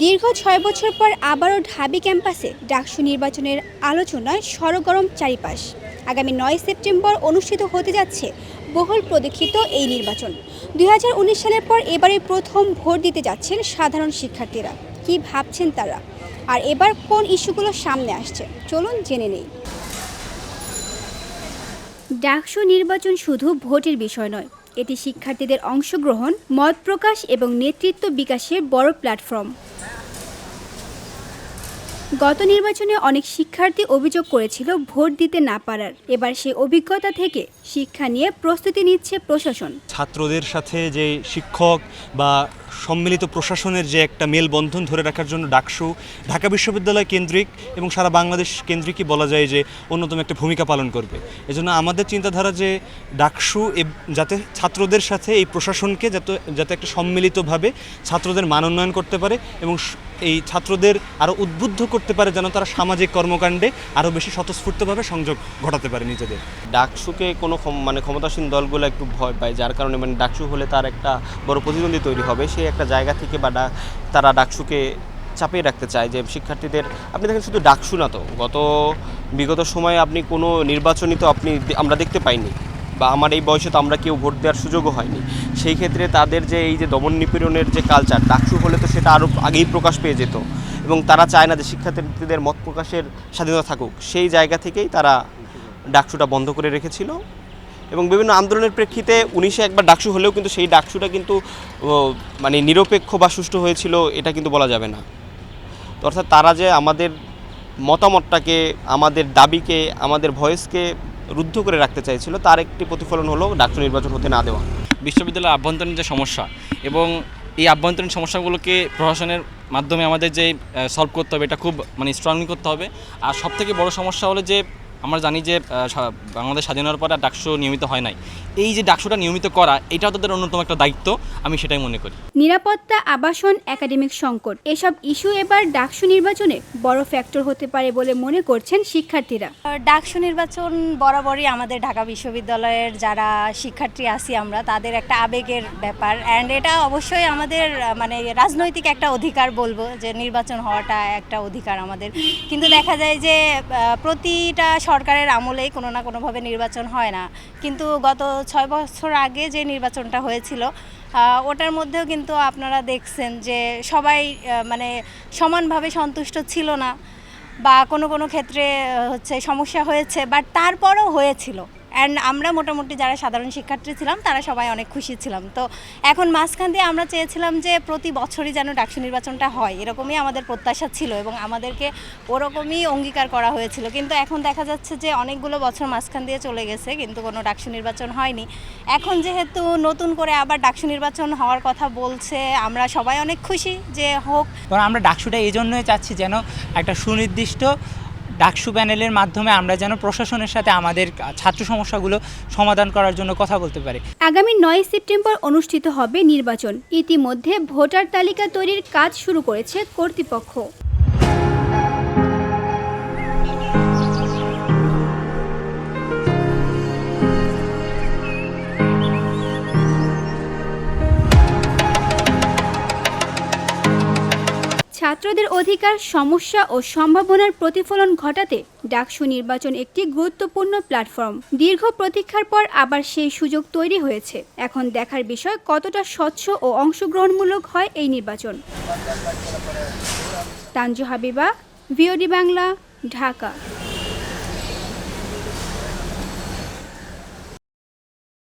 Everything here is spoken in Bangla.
দীর্ঘ ৬ বছর পর আবারও ঢাবি ক্যাম্পাসে ডাকসু নির্বাচনের আলোচনায় সরগরম চারিপাশ। আগামী ৯ সেপ্টেম্বর অনুষ্ঠিত হতে যাচ্ছে বহুল প্রতীক্ষিত এই নির্বাচন। ২০১৯ সালের পর এবারে প্রথম ভোট দিতে যাচ্ছেন সাধারণ শিক্ষার্থীরা। কি ভাবছেন তারা, আর এবার কোন ইস্যুগুলো সামনে আসছে, চলুন জেনে নেই। ডাকসু নির্বাচন শুধু ভোটের বিষয় নয়, এটি শিক্ষার্থীদের অংশগ্রহণ, মত প্রকাশ এবং নেতৃত্ব বিকাশের বড় প্ল্যাটফর্ম। গত নির্বাচনে অনেক শিক্ষার্থী অভিযোগ করেছিল ভোট দিতে না পারার। এবার সেই অভিজ্ঞতা থেকে শিক্ষা নিয়ে প্রস্তুতি নিচ্ছে প্রশাসন। ছাত্রদের সাথে যে শিক্ষক বা সম্মিলিত প্রশাসনের যে একটা মেলবন্ধন ধরে রাখার জন্য ডাকসু ঢাকা বিশ্ববিদ্যালয় কেন্দ্রিক এবং সারা বাংলাদেশ কেন্দ্রিকই বলা যায় যে অন্যতম একটা ভূমিকা পালন করবে। এজন্য আমাদের চিন্তাধারা যে ডাকসু যাতে ছাত্রদের সাথে এই প্রশাসনকে যাতে একটা সম্মিলিতভাবে ছাত্রদের মান উন্নয়ন করতে পারে এবং এই ছাত্রদের আরও উদ্বুদ্ধ করতে পারে, যেন তারা সামাজিক কর্মকাণ্ডে আরও বেশি স্বতঃস্ফূর্তভাবে সংযোগ ঘটাতে পারে নিজেদের। ডাকসুকে কোনো ক্ষমতাসীন দলগুলো একটু ভয় পায়, যার কারণে ডাকসু হলে তার একটা বড় প্রতিদ্বন্দ্বী তৈরি হবে। সেই একটা জায়গা থেকে তারা ডাকসুকে চাপিয়ে রাখতে চায় যে শিক্ষার্থীদের। আপনি দেখেন শুধু ডাকসু না, তো বিগত সময়ে আপনি কোনো নির্বাচনই তো আমরা দেখতে পাইনি, বা আমার এই বয়সে তো আমরা কেউ ভোট দেওয়ার সুযোগও হয়নি। সেই ক্ষেত্রে তাদের যে এই যে দমন নিপীড়নের যে কালচার, ডাকসু হলে তো সেটা আরও আগেই প্রকাশ পেয়ে যেত, এবং তারা চায় না যে শিক্ষার্থীদের মত প্রকাশের স্বাধীনতা থাকুক। সেই জায়গা থেকেই তারা ডাকসুটা বন্ধ করে রেখেছিল, এবং বিভিন্ন আন্দোলনের প্রেক্ষিতে 19-এ একবার ডাকসু হলেও কিন্তু সেই ডাকসুটা কিন্তু নিরপেক্ষ বা সুষ্ঠু হয়েছিল এটা কিন্তু বলা যাবে না। অর্থাৎ তারা যে আমাদের মতামতটাকে, আমাদের দাবিকে, আমাদের ভয়েসকে রুদ্ধ করে রাখতে চাইছিল, তার একটি প্রতিফলন হলো ডাকসু নির্বাচন হতে না দেওয়া। বিশ্ববিদ্যালয়ের আভ্যন্তরীণ যে সমস্যা, এবং এই আভ্যন্তরীণ সমস্যাগুলোকে প্রশাসনের মাধ্যমে আমাদের যে সলভ করতে হবে, এটা খুব স্ট্রংলি করতে হবে। আর সবথেকে বড় সমস্যা হলো যে আমরা জানি যে বাংলাদেশ স্বাধীন হওয়ার পরে ডাকসু নিয়মিত হয় নাই। এই যে ডাকসুটা নিয়মিত করা, এটাও তাদের অন্যতম একটা দায়িত্ব, আমি সেটাই মনে করি। নিরাপত্তা, আবাসন, একাডেমিক সংকট, এসব ইস্যু এবার ডাকসু নির্বাচনে বড় ফ্যাক্টর হতে পারে বলে মনে করছেন শিক্ষার্থীরা। ডাকসু নির্বাচন বরাবরই আমাদের ঢাকা বিশ্ববিদ্যালয়ের যারা শিক্ষার্থী আছি আমরা, তাদের একটা আবেগের ব্যাপার। অ্যান্ড এটা অবশ্যই আমাদের রাজনৈতিক একটা অধিকার, বলবো যে নির্বাচন হওয়াটা একটা অধিকার আমাদের। কিন্তু দেখা যায় যে প্রতিটা সরকারের আমলেই কোনো না কোনোভাবে নির্বাচন হয় না। কিন্তু গত 6 বছর আগে যে নির্বাচনটা হয়েছিল, ওটার মধ্যেও কিন্তু আপনারা দেখছেন যে সবাই সমানভাবে সন্তুষ্ট ছিল না, বা কোনো ক্ষেত্রে সমস্যা হয়েছে, বাট তারপরও হয়েছিল। অ্যান্ড আমরা মোটামুটি যারা সাধারণ শিক্ষার্থী ছিলাম তারা সবাই অনেক খুশি ছিলাম। তো এখন মাঝখান দিয়ে আমরা চেয়েছিলাম যে প্রতি বছরই যেন ডাকসু নির্বাচনটা হয়, এরকমই আমাদের প্রত্যাশা ছিল এবং আমাদেরকে ওরকমই অঙ্গীকার করা হয়েছিল। কিন্তু এখন দেখা যাচ্ছে যে অনেকগুলো বছর মাঝখান দিয়ে চলে গেছে, কিন্তু কোনো ডাকসু নির্বাচন হয়নি। এখন যেহেতু নতুন করে আবার ডাকসু নির্বাচন হওয়ার কথা বলছে, আমরা সবাই অনেক খুশি যে হোক। আমরা ডাকসুটা এই জন্যই চাচ্ছি যেন একটা সুনির্দিষ্ট ডাকসু প্যানেলের মাধ্যমে আমরা যেন প্রশাসনের সাথে আমাদের ছাত্র সমস্যাগুলো সমাধান করার জন্য কথা বলতে পারি। আগামী ৯ সেপ্টেম্বর অনুষ্ঠিত হবে নির্বাচন। ইতিমধ্যে ভোটার তালিকা তৈরির কাজ শুরু করেছে কর্তৃপক্ষ। ছাত্রদের অধিকার, সমস্যা ও সম্ভাবনার প্রতিফলন ঘটাতে ডাকসু নির্বাচন একটি গুরুত্বপূর্ণ প্ল্যাটফর্ম। দীর্ঘ প্রতীক্ষার পর আবার সেই সুযোগ তৈরি হয়েছে। এখন দেখার বিষয় কতটা স্বচ্ছ ও অংশগ্রহণমূলক হয় এই নির্বাচন। তানজু হাবিবা, ভিওডি বাংলা, ঢাকা।